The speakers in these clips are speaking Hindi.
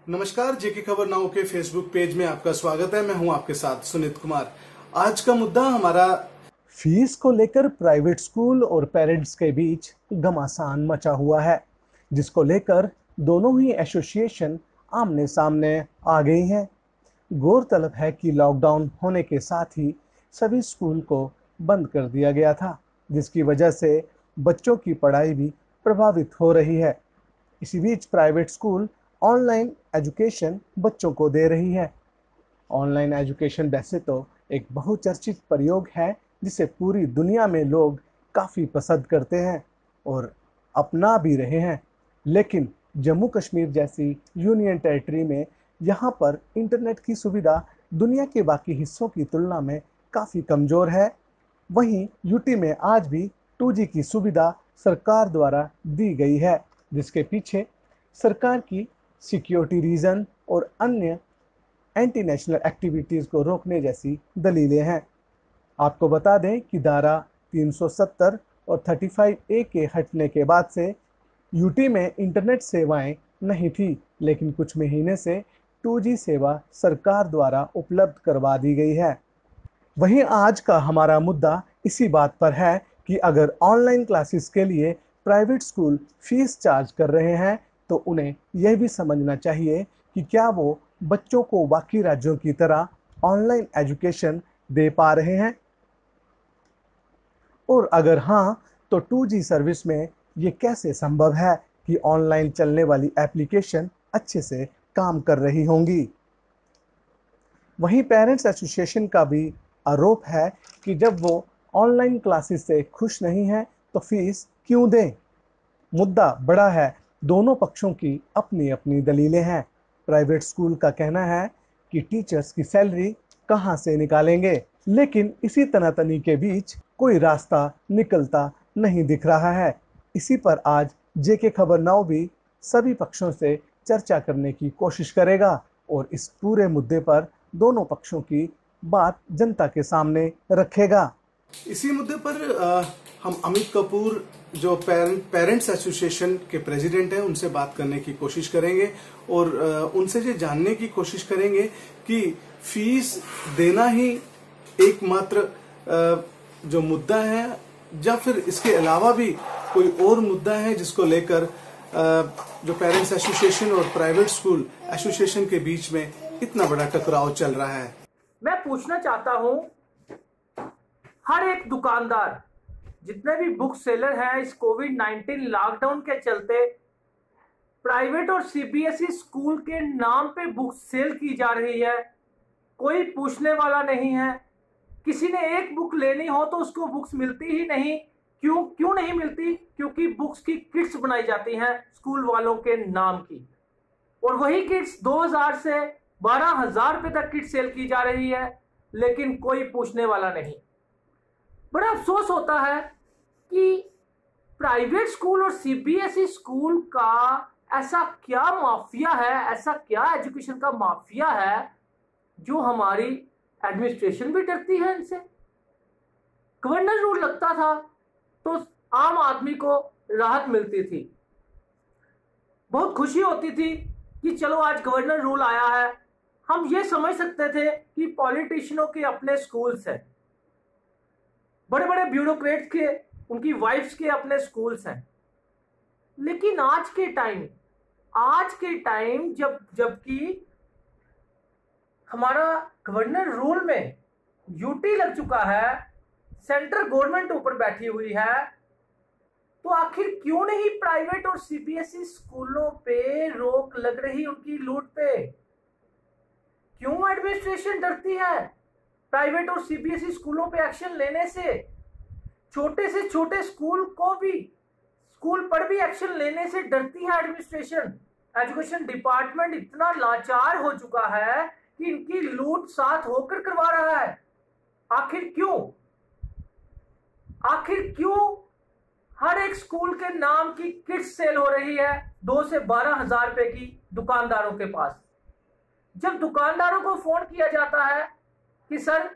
नमस्कार, जेके खबर नाउ के फेसबुक पेज में आपका स्वागत है। मैं हूं आपके साथ सुनीत कुमार। आज का मुद्दा हमारा फीस को लेकर प्राइवेट स्कूल और पेरेंट्स के बीच घमासान मचा हुआ है, जिसको लेकर दोनों ही एसोसिएशन आमने सामने आ गई हैं। गौरतलब है कि लॉकडाउन होने के साथ ही सभी स्कूल को बंद कर दिया गया था, जिसकी वजह से बच्चों की पढ़ाई भी प्रभावित हो रही है। इसी बीच प्राइवेट स्कूल ऑनलाइन एजुकेशन बच्चों को दे रही है। ऑनलाइन एजुकेशन वैसे तो एक बहुचर्चित प्रयोग है, जिसे पूरी दुनिया में लोग काफ़ी पसंद करते हैं और अपना भी रहे हैं। लेकिन जम्मू कश्मीर जैसी यूनियन टेरिटरी में यहाँ पर इंटरनेट की सुविधा दुनिया के बाकी हिस्सों की तुलना में काफ़ी कमज़ोर है। वहीं यूटी में आज भी 2G की सुविधा सरकार द्वारा दी गई है, जिसके पीछे सरकार की सिक्योरिटी रीज़न और अन्य एंटी नेशनल एक्टिविटीज़ को रोकने जैसी दलीलें हैं। आपको बता दें कि धारा 370 और 35A के हटने के बाद से यूटी में इंटरनेट सेवाएं नहीं थी, लेकिन कुछ महीने से 2G सेवा सरकार द्वारा उपलब्ध करवा दी गई है। वहीं आज का हमारा मुद्दा इसी बात पर है कि अगर ऑनलाइन क्लासेस के लिए प्राइवेट स्कूल फीस चार्ज कर रहे हैं, तो उन्हें यह भी समझना चाहिए कि क्या वो बच्चों को बाकी राज्यों की तरह ऑनलाइन एजुकेशन दे पा रहे हैं, और अगर हाँ, तो 2G सर्विस में ये कैसे संभव है कि ऑनलाइन चलने वाली एप्लीकेशन अच्छे से काम कर रही होंगी। वहीं पेरेंट्स एसोसिएशन का भी आरोप है कि जब वो ऑनलाइन क्लासेस से खुश नहीं हैं, तो फीस क्यों दें। मुद्दा बड़ा है, दोनों पक्षों की अपनी अपनी दलीलें हैं। प्राइवेट स्कूल का कहना है कि टीचर्स की सैलरी कहाँ से निकालेंगे, लेकिन इसी तनातनी के बीच कोई रास्ता निकलता नहीं दिख रहा है। इसी पर आज जेके खबर नाउ भी सभी पक्षों से चर्चा करने की कोशिश करेगा और इस पूरे मुद्दे पर दोनों पक्षों की बात जनता के सामने रखेगा। इसी मुद्दे पर हम अमित कपूर जो पेरेंट्स एसोसिएशन के प्रेसिडेंट हैं उनसे बात करने की कोशिश करेंगे और उनसे ये जानने की कोशिश करेंगे कि फीस देना ही एकमात्र जो मुद्दा है, या फिर इसके अलावा भी कोई और मुद्दा है जिसको लेकर जो पेरेंट्स एसोसिएशन और प्राइवेट स्कूल एसोसिएशन के बीच में इतना बड़ा टकराव चल रहा है। मैं पूछना चाहता हूं, हर एक दुकानदार, जितने भी बुक सेलर हैं, इस कोविड-19 लॉकडाउन के चलते प्राइवेट और सीबीएसई स्कूल के नाम पे बुक सेल की जा रही है। कोई पूछने वाला नहीं है। किसी ने एक बुक लेनी हो तो उसको बुक्स मिलती ही नहीं। क्यों नहीं मिलती? क्योंकि बुक्स की किट्स बनाई जाती हैं स्कूल वालों के नाम की, और वही किट्स 2000 से 12,000 रुपए तक किट सेल की जा रही है, लेकिन कोई पूछने वाला नहीं। बड़ा अफसोस होता है कि प्राइवेट स्कूल और सीबीएसई स्कूल का ऐसा क्या माफिया है, ऐसा क्या एजुकेशन का माफिया है जो हमारी एडमिनिस्ट्रेशन भी डरती है इनसे। गवर्नर रूल लगता था तो आम आदमी को राहत मिलती थी, बहुत खुशी होती थी कि चलो आज गवर्नर रूल आया है। हम ये समझ सकते थे कि पॉलिटिशियनों के अपने स्कूल्स हैं, बड़े बड़े ब्यूरोक्रेट्स के, उनकी वाइफ्स के अपने स्कूल्स हैं। लेकिन आज के टाइम जबकि हमारा गवर्नर रूल में यूटी लग चुका है, सेंट्रल गवर्नमेंट ऊपर बैठी हुई है, तो आखिर क्यों नहीं प्राइवेट और सीबीएसई स्कूलों पे रोक लग रही उनकी लूट पे? क्यों एडमिनिस्ट्रेशन डरती है प्राइवेट और सीबीएसई स्कूलों पे एक्शन लेने से? छोटे से छोटे स्कूल पर भी एक्शन लेने से डरती है एडमिनिस्ट्रेशन। एजुकेशन डिपार्टमेंट इतना लाचार हो चुका है कि इनकी लूट साथ होकर करवा रहा है। आखिर क्यों हर एक स्कूल के नाम की किट सेल हो रही है 2 से 12,000 रुपए की दुकानदारों के पास? जब दुकानदारों को फोन किया जाता है कि सर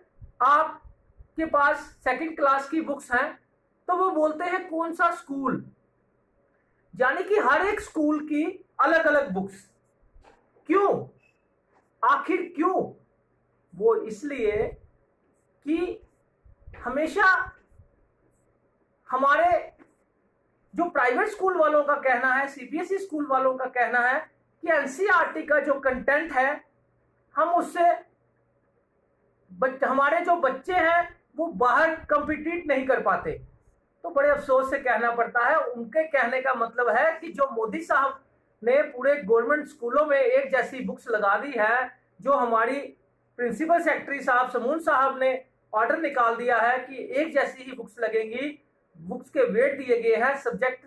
आपके पास सेकंड क्लास की बुक्स हैं, तो वो बोलते हैं कौन सा स्कूल। यानी कि हर एक स्कूल की अलग अलग बुक्स। क्यों? आखिर क्यों? वो इसलिए कि हमेशा हमारे जो प्राइवेट स्कूल वालों का कहना है, सीबीएसई स्कूल वालों का कहना है कि एनसीईआरटी का जो कंटेंट है हम उससे हमारे जो बच्चे हैं वो बाहर कंपीट नहीं कर पाते। तो बड़े अफसोस से कहना पड़ता है, उनके कहने का मतलब है कि जो मोदी साहब ने पूरे गवर्नमेंट स्कूलों में एक जैसी बुक्स लगा दी है, जो हमारी प्रिंसिपल सेक्रेटरी साहब समून साहब ने ऑर्डर निकाल दिया है कि एक जैसी ही बुक्स लगेंगी, बुक्स के वेट दिए गए हैं, सब्जेक्ट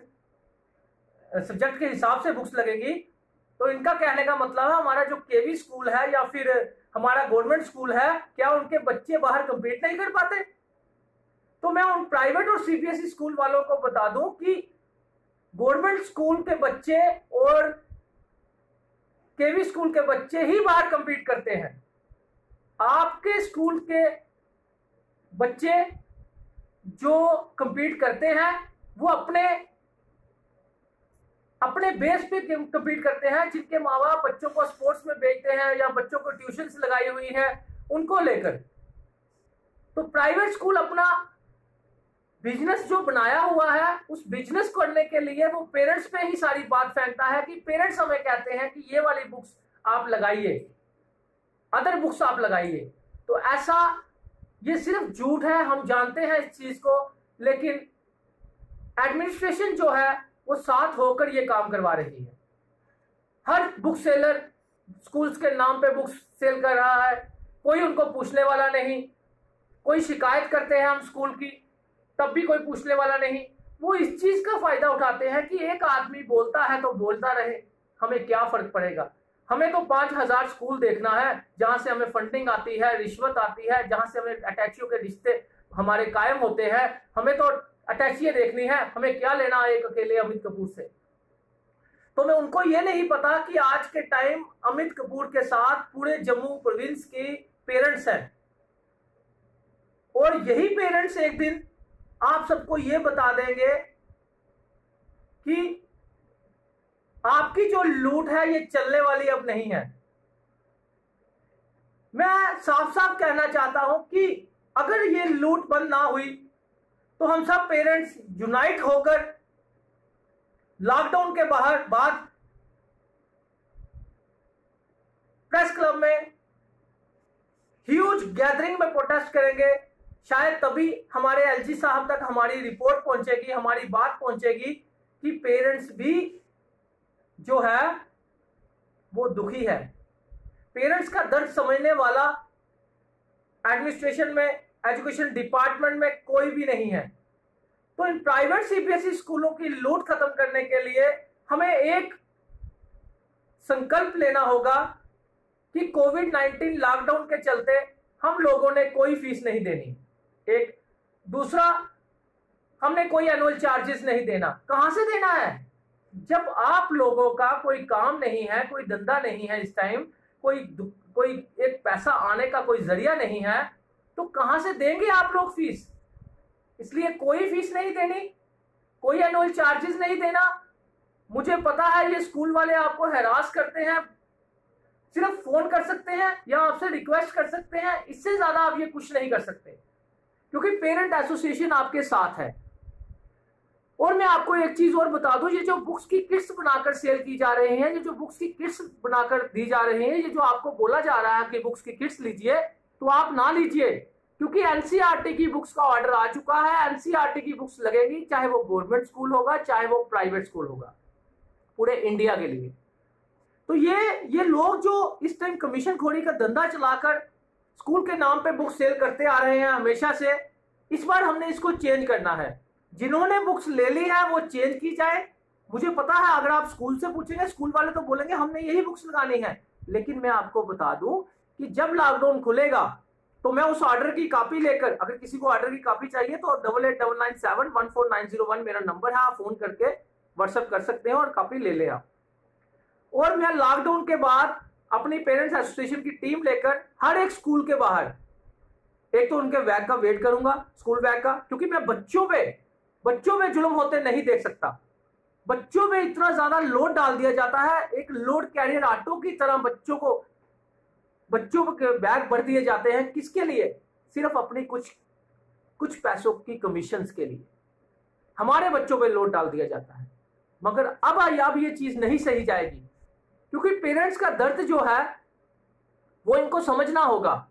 के हिसाब से बुक्स लगेंगी। तो इनका कहने का मतलब है हमारा जो केवी स्कूल है या फिर हमारा गवर्नमेंट स्कूल है, क्या उनके बच्चे बाहर कंपीट नहीं कर पाते? तो मैं उन प्राइवेट और सीबीएसई स्कूल वालों को बता दूं कि गवर्नमेंट स्कूल के बच्चे और केवी स्कूल के बच्चे ही बाहर कंपीट करते हैं। आपके स्कूल के बच्चे जो कंपीट करते हैं वो अपने बेस पे कंपीट करते हैं, जिनके माँ बाप बच्चों को स्पोर्ट्स में भेजते हैं या बच्चों को ट्यूशन्स लगाई हुई है उनको लेकर। तो प्राइवेट स्कूल अपना बिजनेस जो बनाया हुआ है, उस बिजनेस करने के लिए वो पेरेंट्स पे ही सारी बात फेंकता है कि पेरेंट्स हमें कहते हैं कि ये वाली बुक्स आप लगाइए, अदर बुक्स आप लगाइए। तो ऐसा ये सिर्फ झूठ है, हम जानते हैं इस चीज को, लेकिन एडमिनिस्ट्रेशन जो है वो साथ होकर ये काम करवा रही है। हर बुक सेलर स्कूल्स के नाम पे बुक्स सेल कर रहा है, कोई उनको पूछने वाला नहीं। कोई शिकायत करते हैं हम स्कूल की, तब भी कोई पूछने वाला नहीं। वो इस चीज का फायदा उठाते हैं कि एक आदमी बोलता है तो बोलता रहे, हमें क्या फर्क पड़ेगा। हमें तो 5000 स्कूल देखना है जहां से हमें फंडिंग आती है, रिश्वत आती है, जहां से हमें अटैचियों के रिश्ते हमारे कायम होते हैं। हमें तो अटैचियां देखनी है, हमें क्या लेना एक अकेले अमित कपूर से। तो मैं उनको ये नहीं पता कि आज के टाइम अमित कपूर के साथ पूरे जम्मू प्रोविंस के पेरेंट्स हैं, और यही पेरेंट्स एक दिन आप सबको ये बता देंगे कि आपकी जो लूट है ये चलने वाली अब नहीं है। मैं साफ साफ कहना चाहता हूं कि अगर ये लूट बंद ना हुई तो हम सब पेरेंट्स यूनाइट होकर लॉकडाउन के बाद प्रेस क्लब में ह्यूज गैदरिंग में प्रोटेस्ट करेंगे। शायद तभी हमारे एलजी साहब तक हमारी रिपोर्ट पहुंचेगी, हमारी बात पहुंचेगी कि पेरेंट्स भी जो है वो दुखी है। पेरेंट्स का दर्द समझने वाला एडमिनिस्ट्रेशन में, एजुकेशन डिपार्टमेंट में कोई भी नहीं है। तो इन प्राइवेट सीबीएसई स्कूलों की लूट खत्म करने के लिए हमें एक संकल्प लेना होगा कि कोविड-19 लॉकडाउन के चलते हम लोगों ने कोई फीस नहीं देनी। एक दूसरा, हमने कोई एनुअल चार्जेस नहीं देना। कहां से देना है? जब आप लोगों का कोई काम नहीं है, कोई धंधा नहीं है, इस टाइम कोई एक पैसा आने का कोई जरिया नहीं है, तो कहां से देंगे आप लोग फीस? इसलिए कोई फीस नहीं देनी, कोई एनुअल चार्जेस नहीं देना। मुझे पता है ये स्कूल वाले आपको हैरास करते हैं, सिर्फ फोन कर सकते हैं या आपसे रिक्वेस्ट कर सकते हैं, इससे ज्यादा आप ये कुछ नहीं कर सकते, क्योंकि पेरेंट एसोसिएशन आपके साथ है। और मैं आपको एक चीज और बता दूं, ये जो बुक्स की किट्स बनाकर सेल की जा रही हैं, ये जो बुक्स की किट्स बनाकर दी जा रही हैं, ये जो आपको बोला जा रहा है कि बुक्स की किट्स लीजिए, तो आप ना लीजिए, क्योंकि एनसीईआरटी की बुक्स का ऑर्डर आ चुका है। एनसीईआरटी की बुक्स लगेगी, चाहे वो गवर्नमेंट स्कूल होगा, चाहे वो प्राइवेट स्कूल होगा, पूरे इंडिया के लिए। तो ये लोग जो इस टाइम कमीशन खोरी का धंधा चलाकर स्कूल के नाम पे बुक सेल करते आ रहे हैं हमेशा से, इस बार हमने इसको चेंज करना है। जिन्होंने बुक्स ले ली है वो चेंज की जाए। मुझे पता है अगर आप स्कूल से पूछेंगे, स्कूल वाले तो बोलेंगे हमने यही बुक्स लगानी है, लेकिन मैं आपको बता दूं कि जब लॉकडाउन खुलेगा तो मैं उस ऑर्डर की कॉपी लेकर, अगर किसी को ऑर्डर की कॉपी चाहिए तो 8899714901 मेरा नंबर है, आप फोन करके व्हाट्सएप कर सकते हैं और कॉपी ले लें आप। और मैं लॉकडाउन के बाद अपनी पेरेंट्स एसोसिएशन की टीम लेकर हर एक स्कूल के बाहर एक तो उनके बैग का वेट करूंगा, स्कूल बैग का, क्योंकि मैं बच्चों पे जुल्म होते नहीं देख सकता। बच्चों में इतना ज्यादा लोड डाल दिया जाता है, एक लोड कैरियर ऑटो की तरह बच्चों के बैग भर दिए जाते हैं। किसके लिए? सिर्फ अपनी कुछ पैसों की कमीशंस के लिए हमारे बच्चों पे लोड डाल दिया जाता है। मगर अब ये चीज नहीं सही जाएगी, क्योंकि पेरेंट्स का दर्द जो है वो इनको समझना होगा।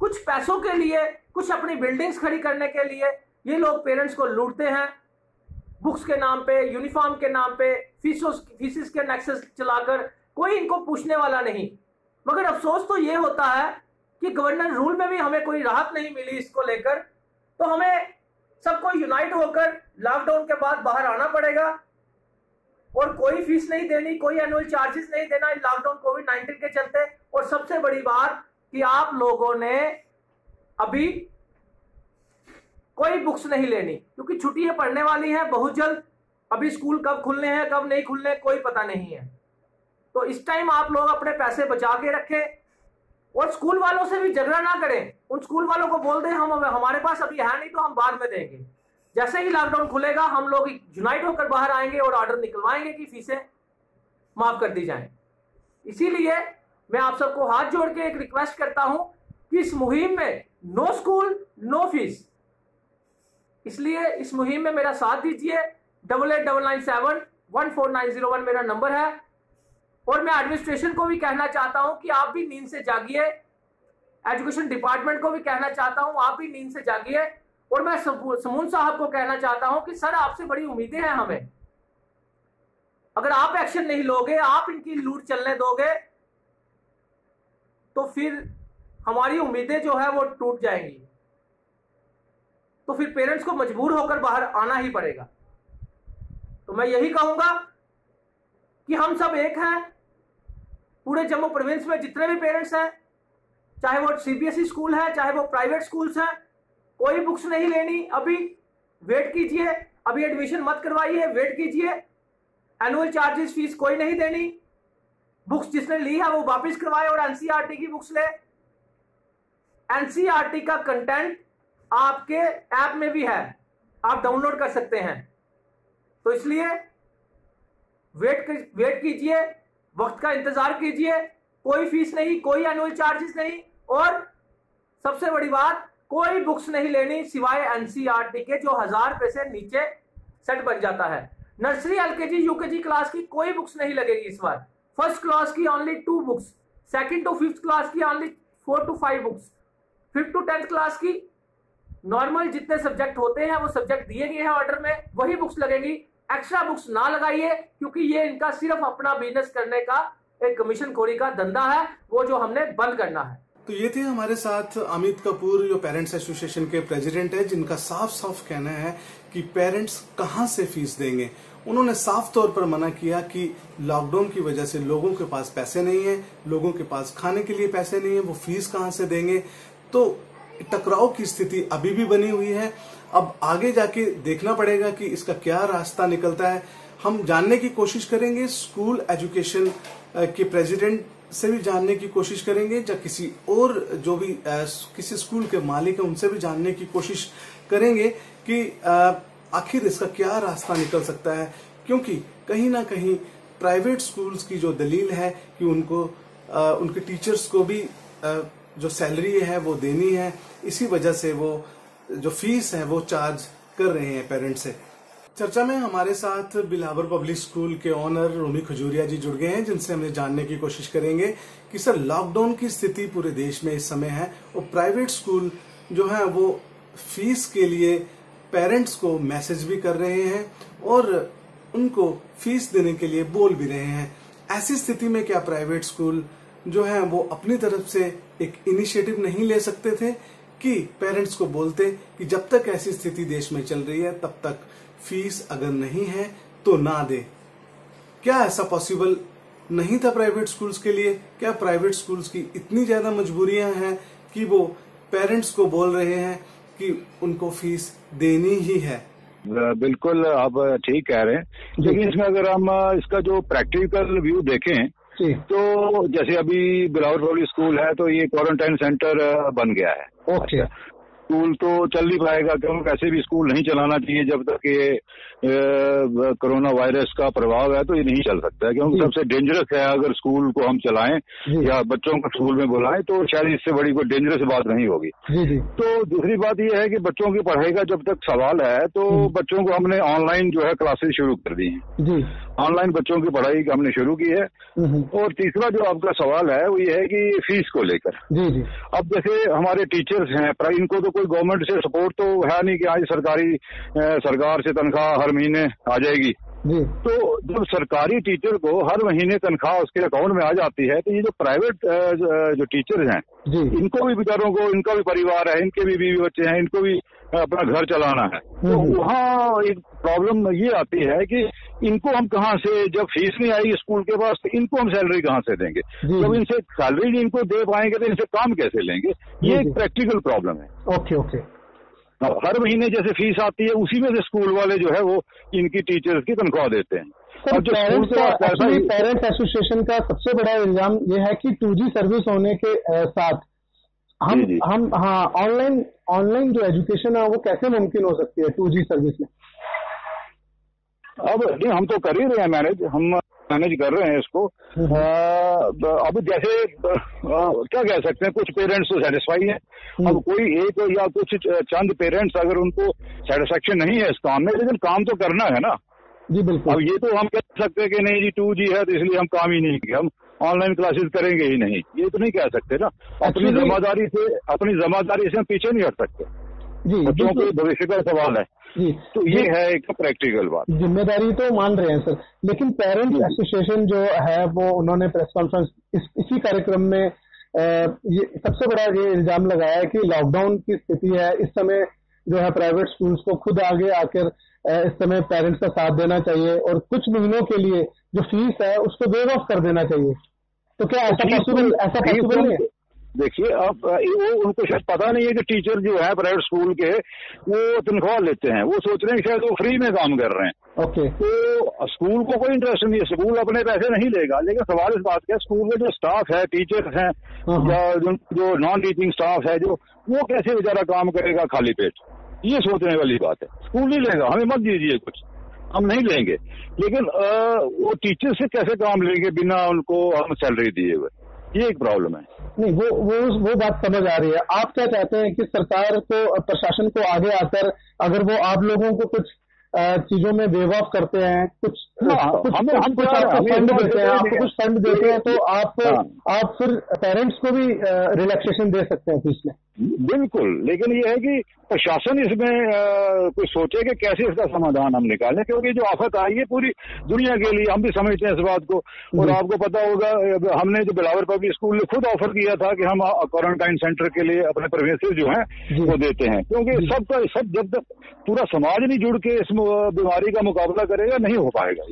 कुछ पैसों के लिए, कुछ अपनी बिल्डिंग्स खड़ी करने के लिए ये लोग पेरेंट्स को लूटते हैं, बुक्स के नाम पे, यूनिफॉर्म के नाम पे, फीसिस के नेक्सस चलाकर। कोई इनको पूछने वाला नहीं। मगर अफसोस तो ये होता है कि गवर्नर रूल में भी हमें कोई राहत नहीं मिली इसको लेकर, तो हमें सबको यूनाइट होकर लॉकडाउन के बाद बाहर आना पड़ेगा और कोई फीस नहीं देनी, कोई एनुअल चार्जेस नहीं देना इस लॉकडाउन कोविड-19 के चलते। और सबसे बड़ी बात कि आप लोगों ने अभी कोई बुक्स नहीं लेनी, क्योंकि छुट्टियां पड़ने वाली हैं बहुत जल्द। अभी स्कूल कब खुलने हैं कब नहीं खुलने कोई पता नहीं है। तो इस टाइम आप लोग अपने पैसे बचा के रखें और स्कूल वालों से भी झगड़ा ना करें। उन स्कूल वालों को बोल दें हमारे पास अभी है नहीं तो हम बाद में देंगे। जैसे ही लॉकडाउन खुलेगा हम लोग यूनाइट होकर बाहर आएंगे और ऑर्डर निकलवाएंगे कि फीसें माफ कर दी जाएं। इसीलिए मैं आप सबको हाथ जोड़ के एक रिक्वेस्ट करता हूं कि इस मुहिम में नो स्कूल नो फीस, इसलिए इस मुहिम में मेरा साथ दीजिए। 8899714901 मेरा नंबर है। और मैं एडमिनिस्ट्रेशन को भी कहना चाहता हूं कि आप भी नींद से जागिए, एजुकेशन डिपार्टमेंट को भी कहना चाहता हूं आप भी नींद से जागिए। और मैं समून साहब को कहना चाहता हूं कि सर आपसे बड़ी उम्मीदें हैं हमें। अगर आप एक्शन नहीं लोगे, आप इनकी लूट चलने दोगे, तो फिर हमारी उम्मीदें जो है वो टूट जाएंगी। तो फिर पेरेंट्स को मजबूर होकर बाहर आना ही पड़ेगा। तो मैं यही कहूंगा कि हम सब एक हैं। पूरे जम्मू प्रोविंस में जितने भी पेरेंट्स हैं, चाहे वो सीबीएसई स्कूल है चाहे वो प्राइवेट स्कूल्स हैं, कोई बुक्स नहीं लेनी। अभी वेट कीजिए, अभी एडमिशन मत करवाइए, वेट कीजिए। एनुअल चार्जेस फीस कोई नहीं देनी। बुक्स जिसने ली है वो वापस करवाए और एनसीईआरटी की बुक्स ले। एनसीईआरटी का कंटेंट आपके ऐप में भी है, आप डाउनलोड कर सकते हैं। तो इसलिए वेट कीजिए, वक्त का इंतजार कीजिए। कोई फीस नहीं, कोई एनुअल चार्जेस नहीं, और सबसे बड़ी बात कोई बुक्स नहीं लेनी सिवाय एनसीईआरटी के, जो 1000 रुपए से नीचे सेट बन जाता है। नर्सरी एलकेजी यूकेजी क्लास की कोई बुक्स नहीं लगेगी इस बार। फर्स्ट क्लास की only 2 books, second to 5th class की only 4 to 5 books, 5th to 10th class की नॉर्मल जितने सब्जेक्ट होते हैं वो सब्जेक्ट दिए गए हैं ऑर्डर में, वही बुक्स लगेगी। एक्स्ट्रा बुक्स ना लगाइए, क्योंकि ये इनका सिर्फ अपना बिजनेस करने का एक कमीशन खोरी का धंधा है, वो जो हमने बंद करना है। तो ये थे हमारे साथ अमित कपूर, जो पेरेंट्स एसोसिएशन के प्रेसिडेंट है, जिनका साफ साफ कहना है कि पेरेंट्स कहां से फीस देंगे। उन्होंने साफ तौर पर मना किया कि लॉकडाउन की वजह से लोगों के पास पैसे नहीं है, लोगों के पास खाने के लिए पैसे नहीं है, वो फीस कहां से देंगे। तो टकराव की स्थिति अभी भी बनी हुई है। अब आगे जाके देखना पड़ेगा कि इसका क्या रास्ता निकलता है। हम जानने की कोशिश करेंगे, स्कूल एजुकेशन के प्रेसिडेंट से भी जानने की कोशिश करेंगे, या किसी और जो भी किसी स्कूल के मालिक है उनसे भी जानने की कोशिश करेंगे कि आखिर इसका क्या रास्ता निकल सकता है। क्योंकि कहीं ना कहीं प्राइवेट स्कूल्स की जो दलील है कि उनको उनके टीचर्स को भी जो सैलरी है वो देनी है, इसी वजह से वो जो फीस है वो चार्ज कर रहे हैं पेरेंट्स से। चर्चा में हमारे साथ बिलावर पब्लिक स्कूल के ऑनर रोमी खजूरिया जी जुड़ गए हैं, जिनसे हमने जानने की कोशिश करेंगे कि सर लॉकडाउन की स्थिति पूरे देश में इस समय है और प्राइवेट स्कूल जो है वो फीस के लिए पेरेंट्स को मैसेज भी कर रहे हैं और उनको फीस देने के लिए बोल भी रहे हैं। ऐसी स्थिति में क्या प्राइवेट स्कूल जो है वो अपनी तरफ से एक इनिशिएटिव नहीं ले सकते थे कि पेरेंट्स को बोलते कि जब तक ऐसी स्थिति देश में चल रही है तब तक फीस अगर नहीं है तो ना दे। क्या ऐसा पॉसिबल नहीं था प्राइवेट स्कूल्स के लिए? क्या प्राइवेट स्कूल्स की इतनी ज्यादा मजबूरियां हैं कि वो पेरेंट्स को बोल रहे हैं कि उनको फीस देनी ही है? बिल्कुल आप ठीक कह रहे हैं, लेकिन इसमें अगर हम इसका जो प्रैक्टिकल व्यू देखें तो जैसे अभी बिलावर पब्लिक स्कूल है तो ये क्वारंटाइन सेंटर बन गया है। ओके। स्कूल तो चल नहीं पाएगा, क्योंकि वैसे भी स्कूल नहीं चलाना चाहिए जब तक ये कोरोना वायरस का प्रभाव है, तो ये नहीं चल सकता है, क्योंकि सबसे डेंजरस है अगर स्कूल को हम चलाएं या बच्चों को स्कूल में बुलाएं, तो शायद इससे बड़ी कोई डेंजरस बात नहीं होगी। तो दूसरी बात ये है कि बच्चों की पढ़ाई का जब तक सवाल है, तो बच्चों को हमने ऑनलाइन जो है क्लासेस शुरू कर दी हैं, ऑनलाइन बच्चों की पढ़ाई हमने शुरू की है। और तीसरा जो आपका सवाल है वो ये है कि फीस को लेकर। अब जैसे हमारे टीचर्स हैं, इनको तो कोई गवर्नमेंट से सपोर्ट तो है नहीं कि आज सरकार से तनख्वाह हर महीने आ जाएगी। तो जब सरकारी टीचर को हर महीने तनख्वाह उसके अकाउंट में आ जाती है, तो ये जो प्राइवेट जो टीचर्स हैं, इनको भी बेचारों को, इनका भी परिवार है, इनके भी बीवी बच्चे हैं, इनको भी अपना घर चलाना है। तो वहाँ एक प्रॉब्लम ये आती है कि इनको हम कहाँ से, जब फीस नहीं आएगी स्कूल के पास, तो इनको हम सैलरी कहाँ से देंगे? जब इनसे सैलरी नहीं इनको दे पाएंगे तो इनसे काम कैसे लेंगे? ये एक प्रैक्टिकल प्रॉब्लम है। ओके। हर महीने जैसे फीस आती है, उसी में से स्कूल वाले जो है वो इनकी टीचर्स की तनख्वाह देते हैं। और जो पेरेंट्स एसोसिएशन का सबसे बड़ा इल्जाम ये है कि 2G सर्विस होने के साथ हम ऑनलाइन जो एजुकेशन है वो कैसे मुमकिन हो सकती है 2G सर्विस में? अब नहीं, हम तो कर ही रहे हैं हम मैनेज कर रहे हैं इसको। अब जैसे क्या कह सकते हैं, कुछ पेरेंट्स तो सेटिस्फाई हैं। अब कोई एक या कुछ चंद पेरेंट्स अगर उनको सेटिस्फेक्शन नहीं है इस काम में, लेकिन काम तो करना है ना। जी बिल्कुल। अब ये तो हम कह सकते हैं कि नहीं जी 2G है तो इसलिए हम काम ही नहीं किया, हम ऑनलाइन क्लासेस करेंगे ही नहीं, ये तो नहीं कह सकते ना। अपनी जिम्मेदारी से हम पीछे नहीं हट सकते। बच्चों के भविष्य का सवाल है। तो ये है एक प्रैक्टिकल बात। जिम्मेदारी तो मान रहे हैं सर, लेकिन पेरेंट्स एसोसिएशन जो है वो उन्होंने प्रेस कॉन्फ्रेंस इसी कार्यक्रम में ये सबसे बड़ा ये इल्जाम लगाया है कि लॉकडाउन की स्थिति है, इस समय जो है प्राइवेट स्कूल्स को खुद आगे आकर इस समय पेरेंट्स का साथ देना चाहिए और कुछ महीनों के लिए जो फीस है उसको वेव ऑफ कर देना चाहिए। तो क्या ऐसा पॉसिबल नहीं है? देखिए, अब वो उनको शायद पता नहीं है कि टीचर जो है प्राइवेट स्कूल के वो तनख्वाह लेते हैं, वो सोच रहे हैं शायद वो फ्री में काम कर रहे हैं। ओके। तो स्कूल को कोई इंटरेस्ट नहीं है, स्कूल अपने पैसे नहीं लेगा, लेकिन सवाल इस बात का, स्कूल में जो स्टाफ है, टीचर्स हैं या जो नॉन टीचिंग स्टाफ है, जो वो कैसे बेचारा काम करेगा खाली पेट? ये सोचने वाली बात है। स्कूल नहीं लेगा, हमें मत दीजिए कुछ, हम नहीं लेंगे, लेकिन वो टीचर से कैसे काम लेंगे बिना उनको हम सैलरी दिए हुए? ये एक प्रॉब्लम है। नहीं, वो बात समझ आ रही है। आप क्या चाहते हैं कि सरकार को, प्रशासन को आगे आकर अगर वो आप लोगों को कुछ चीजों में वेव ऑफ करते हैं, कुछ आपको फंड देते हैं, तो आप फिर पेरेंट्स को भी रिलैक्सेशन दे सकते हैं फीस में? बिल्कुल, लेकिन ये है कि प्रशासन इसमें कुछ सोचे कि कैसे इसका समाधान हम निकालें, क्योंकि जो आफत आई है पूरी दुनिया के लिए, हम भी समझते हैं इस बात को। और आपको पता होगा, हमने जो बिलावर पब्लिक स्कूल ने खुद ऑफर किया था कि हम क्वारंटाइन सेंटर के लिए अपने प्रेमिसेस जो हैं वो देते हैं, क्योंकि सब जब तक पूरा समाज नहीं जुड़ के इस बीमारी का मुकाबला करेगा नहीं हो पाएगा।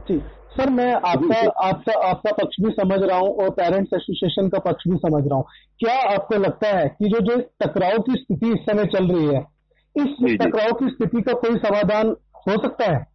जी सर, मैं आपका पक्ष भी समझ रहा हूँ और पेरेंट्स एसोसिएशन का पक्ष भी समझ रहा हूँ। क्या आपको लगता है कि जो टकराव की स्थिति इस समय चल रही है, इस टकराव की स्थिति का कोई समाधान हो सकता है?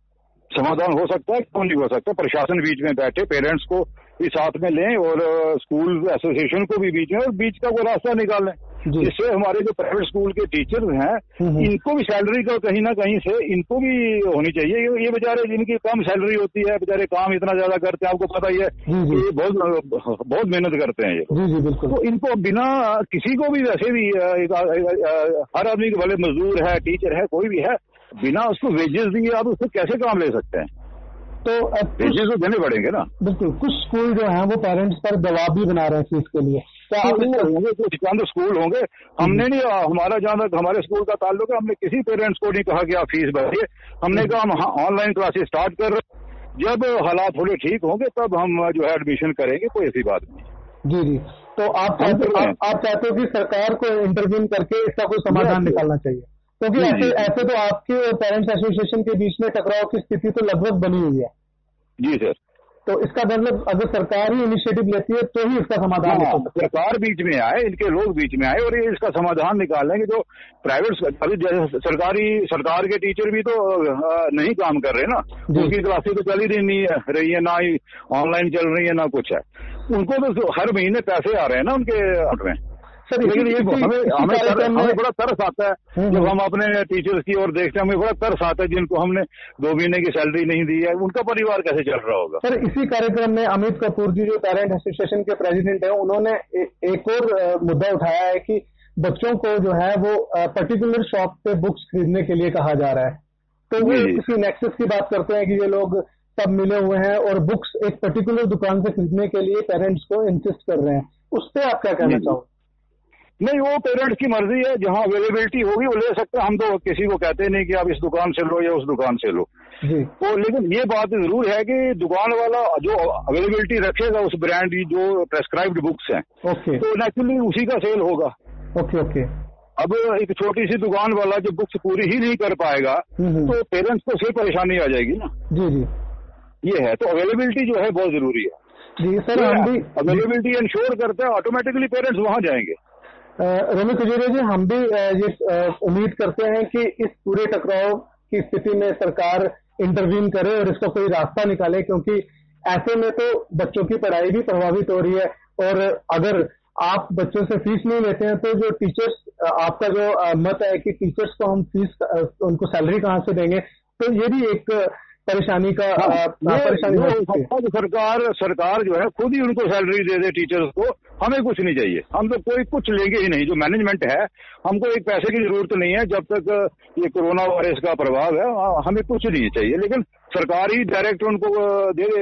समाधान हो सकता है, क्यों नहीं हो सकता? प्रशासन बीच में बैठे, पेरेंट्स को भी साथ में लें और स्कूल एसोसिएशन को भी बीच में, और बीच का कोई रास्ता निकालें, जिससे हमारे जो प्राइवेट स्कूल के टीचर्स हैं इनको भी सैलरी का कहीं ना कहीं से इनको भी होनी चाहिए। ये बेचारे जिनकी कम सैलरी होती है, बेचारे काम इतना ज्यादा करते हैं, आपको पता ही है कि ये बहुत मेहनत करते हैं ये। तो इनको बिना किसी को भी, वैसे भी हर आदमी के भले मजदूर है, टीचर है, कोई भी है, बिना उसको वेजेस दिए आप उसको कैसे काम ले सकते हैं? तो वेजेस तो देने पड़ेंगे ना। बिल्कुल। कुछ स्कूल जो हैं वो पेरेंट्स पर दबाव भी बना रहे हैं फीस के लिए। होंगे कुछ चंद स्कूल होंगे, हमने नहीं, हमारा जहाँ तक हमारे स्कूल का ताल्लुक है, हमने किसी पेरेंट्स को नहीं कहा कि आप फीस भरिए। हमने कहा हम ऑनलाइन क्लासेस स्टार्ट कर रहे, जब हालात थोड़े ठीक होंगे तब हम जो है एडमिशन करेंगे, कोई ऐसी बात नहीं। जी। तो आप चाहते हो कि सरकार को इंटरव्यून करके इसका कोई समाधान निकालना चाहिए, क्योंकि ऐसे तो आपके और पेरेंट्स एसोसिएशन के बीच में टकराव की स्थिति तो लगभग बनी हुई है। जी सर। तो इसका मतलब अगर सरकार ही इनिशिएटिव लेती है तो ही इसका समाधान हो सकता है। सरकार बीच में आए, इनके लोग बीच में आए और ये इसका समाधान निकालेंगे। जो प्राइवेट, अभी सरकार के टीचर भी तो नहीं काम कर रहे ना, उनकी क्लासेस तो चल ही नहीं रही है, ना ही ऑनलाइन चल रही है, ना कुछ है। उनको तो हर महीने पैसे आ रहे हैं ना उनके अकाउंट में। सर लेकिन ये हमें बड़ा तरस आता है जब हम अपने टीचर्स की ओर देखते हैं, हमें बड़ा तरस आता है जिनको हमने 2 महीने की सैलरी नहीं दी है, उनका परिवार कैसे चल रहा होगा। सर इसी कार्यक्रम में अमित कपूर जी जो पेरेंट एसोसिएशन के प्रेसिडेंट है, उन्होंने एक और मुद्दा उठाया है कि बच्चों को जो है वो पर्टिकुलर शॉप पे बुक्स खरीदने के लिए कहा जा रहा है। तो वो किसी नेक्सस की बात करते हैं कि ये लोग सब मिले हुए हैं और बुक्स एक पर्टिकुलर दुकान से खरीदने के लिए पेरेंट्स को इंसिस्ट कर रहे हैं, उस पर आप क्या कहना चाहोगे? नहीं, वो पेरेंट्स की मर्जी है, जहाँ अवेलेबिलिटी होगी वो ले सकते हैं। हम तो किसी को कहते नहीं कि आप इस दुकान से लो या उस दुकान से लो तो, लेकिन ये बात जरूर है कि दुकान वाला जो अवेलेबिलिटी रखेगा उस ब्रांड की जो प्रेस्क्राइब्ड बुक्स हैं, तो नेचुरली उसी का सेल होगा। ओके। अब एक छोटी सी दुकान वाला जो बुक्स पूरी ही नहीं कर पाएगा तो पेरेंट्स को फिर परेशानी आ जाएगी ना। जी ये है, तो अवेलेबिलिटी जो है बहुत जरूरी है। जी सर, हम भी अवेलेबिलिटी इंश्योर करते हैं, ऑटोमेटिकली पेरेंट्स वहां जाएंगे। रमी खजूरिया जी, हम भी ये उम्मीद करते हैं कि इस पूरे टकराव की स्थिति में सरकार इंटरवीन करे और इसका कोई रास्ता निकाले, क्योंकि ऐसे में तो बच्चों की पढ़ाई भी प्रभावित हो रही है। और अगर आप बच्चों से फीस नहीं लेते हैं तो जो टीचर्स, आपका जो मत है कि टीचर्स को हम फीस, उनको सैलरी कहाँ से देंगे, तो ये भी एक परेशानी का परेशानी हो सकती है। सरकार जो है खुद ही उनको सैलरी दे दे टीचर्स को, हमें कुछ नहीं चाहिए, हम तो कोई कुछ लेंगे ही नहीं। जो मैनेजमेंट है, हमको एक पैसे की जरूरत नहीं है जब तक ये कोरोना वायरस का प्रभाव है, हमें कुछ नहीं चाहिए। लेकिन सरकार ही डायरेक्ट उनको दे दे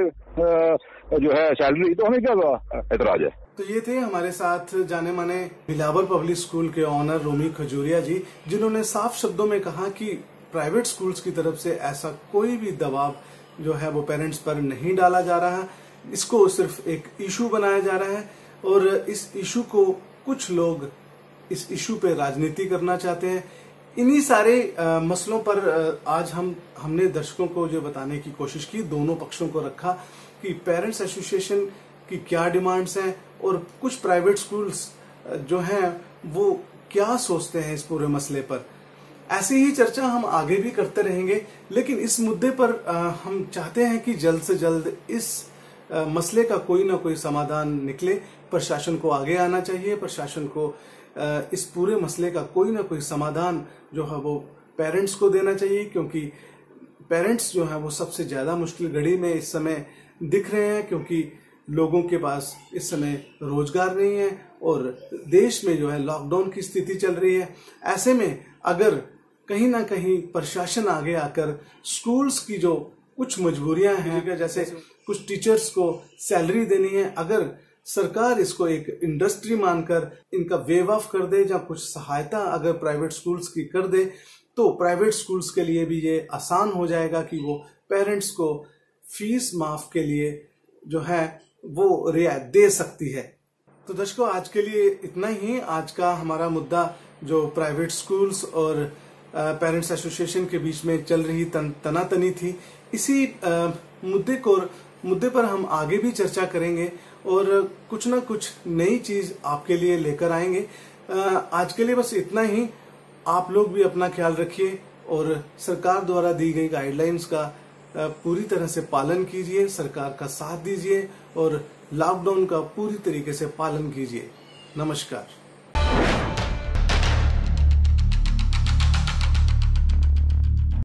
जो है सैलरी, तो हमें क्या एतराज है। तो ये थे हमारे साथ जाने माने बिलावल पब्लिक स्कूल के ऑनर रोमी खजूरिया जी, जिन्होंने साफ शब्दों में कहा कि प्राइवेट स्कूल्स की तरफ से ऐसा कोई भी दबाव जो है वो पेरेंट्स पर नहीं डाला जा रहा, इसको सिर्फ एक इशू बनाया जा रहा है और इस इशू को कुछ लोग इस इशू पे राजनीति करना चाहते हैं। इन्हीं सारे मसलों पर आज हमने दर्शकों को जो बताने की कोशिश की, दोनों पक्षों को रखा कि पेरेंट्स एसोसिएशन की क्या डिमांड्स हैं और कुछ प्राइवेट स्कूल्स जो हैं वो क्या सोचते हैं इस पूरे मसले पर। ऐसी ही चर्चा हम आगे भी करते रहेंगे, लेकिन इस मुद्दे पर हम चाहते हैं कि जल्द से जल्द इस मसले का कोई ना कोई समाधान निकले। प्रशासन को आगे आना चाहिए, प्रशासन को इस पूरे मसले का कोई ना कोई समाधान जो है वो पेरेंट्स को देना चाहिए, क्योंकि पेरेंट्स जो है वो सबसे ज्यादा मुश्किल घड़ी में इस समय दिख रहे हैं, क्योंकि लोगों के पास इस समय रोजगार नहीं है और देश में जो है लॉकडाउन की स्थिति चल रही है। ऐसे में अगर कहीं ना कहीं प्रशासन आगे आकर स्कूल्स की जो कुछ मजबूरियां हैं, जैसे कुछ टीचर्स को सैलरी देनी है, अगर सरकार इसको एक इंडस्ट्री मानकर इनका वेव ऑफ कर दे या कुछ सहायता अगर प्राइवेट स्कूल्स की कर दे, तो प्राइवेट स्कूल्स के लिए भी ये आसान हो जाएगा कि वो पेरेंट्स को फीस माफ के लिए जो है वो रियायत दे सकती है। तो दर्शकों, आज के लिए इतना ही। आज का हमारा मुद्दा जो प्राइवेट स्कूल्स और पेरेंट्स एसोसिएशन के बीच में चल रही तनातनी थी, इसी मुद्दे पर हम आगे भी चर्चा करेंगे और कुछ ना कुछ नई चीज आपके लिए लेकर आएंगे। आज के लिए बस इतना ही। आप लोग भी अपना ख्याल रखिए और सरकार द्वारा दी गई गाइडलाइंस का पूरी तरह से पालन कीजिए, सरकार का साथ दीजिए और लॉकडाउन का पूरी तरीके से पालन कीजिए। नमस्कार।